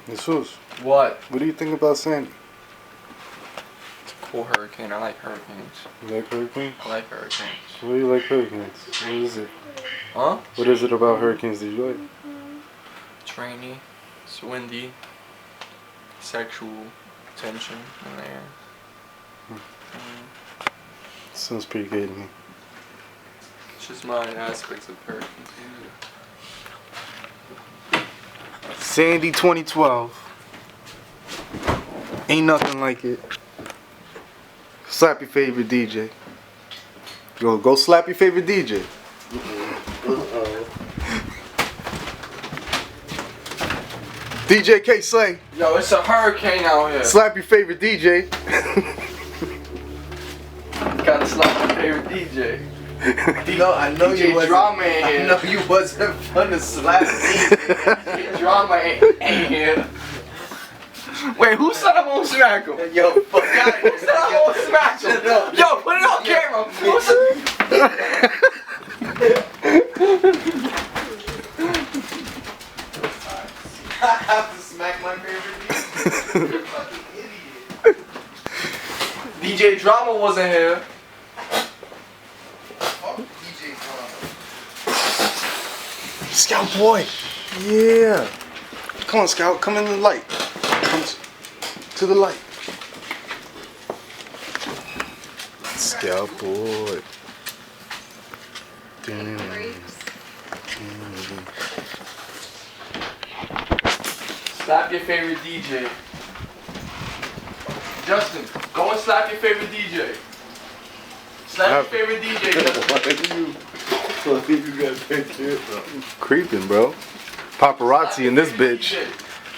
Jesus. What? What do you think about Sandy? It's a cool hurricane. I like hurricanes. You like hurricanes? I like hurricanes. Why do you like hurricanes? What is it? Huh? What is it about hurricanes that you like? It's rainy. It's windy. Sexual tension in the air. Sounds pretty gay to me. It's just my aspects of hurricanes. Sandy 2012. Ain't nothing like it. Slap your favorite DJ. Go slap your favorite DJ. DJ K Slay. Yo, it's a hurricane out here. Slap your favorite DJ. Gotta slap my favorite DJ. I know DJ you wasn't. Drama ain't I here. know you wasn't fun to slap me. DJ Drama ain't here. Wait, who said I'm gonna smack him? Yo, fuck out of Who said I'm gonna smack him? Yo, put it on camera. Who said? I have to smack my favorite DJ. You're a fucking idiot. DJ Drama wasn't here. Fuck DJ Drama. Scout boy. Yeah. Come on, Scout. Come in the light. Come to the light. Scout boy. Slap your favorite DJ. Justin, go and slap your favorite DJ. Slap your favorite DJ. Justin. Creeping, bro. Paparazzi in this bitch.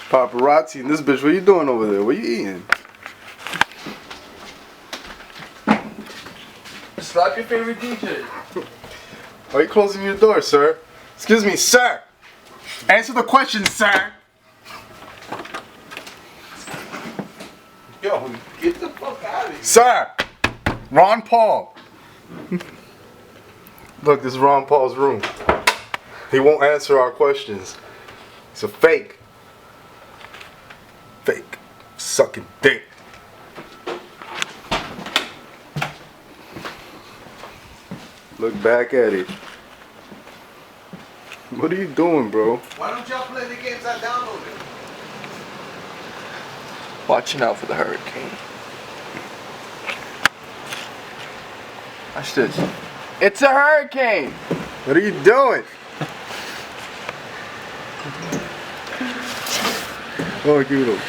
Paparazzi in this bitch. What you doing over there? What you eating? Slap your favorite DJ. Why are you closing your door, sir? Excuse me, sir. Answer the question, sir. Yo, get the fuck out of here. Sir. Ron Paul. Look, this is Ron Paul's room. He won't answer our questions. He's a fake. Fake. Sucking dick. Look back at it. What are you doing, bro? Why don't y'all play the games I downloaded? Watching out for the hurricane. Watch this. It's a hurricane! What are you doing? Oh, give it up.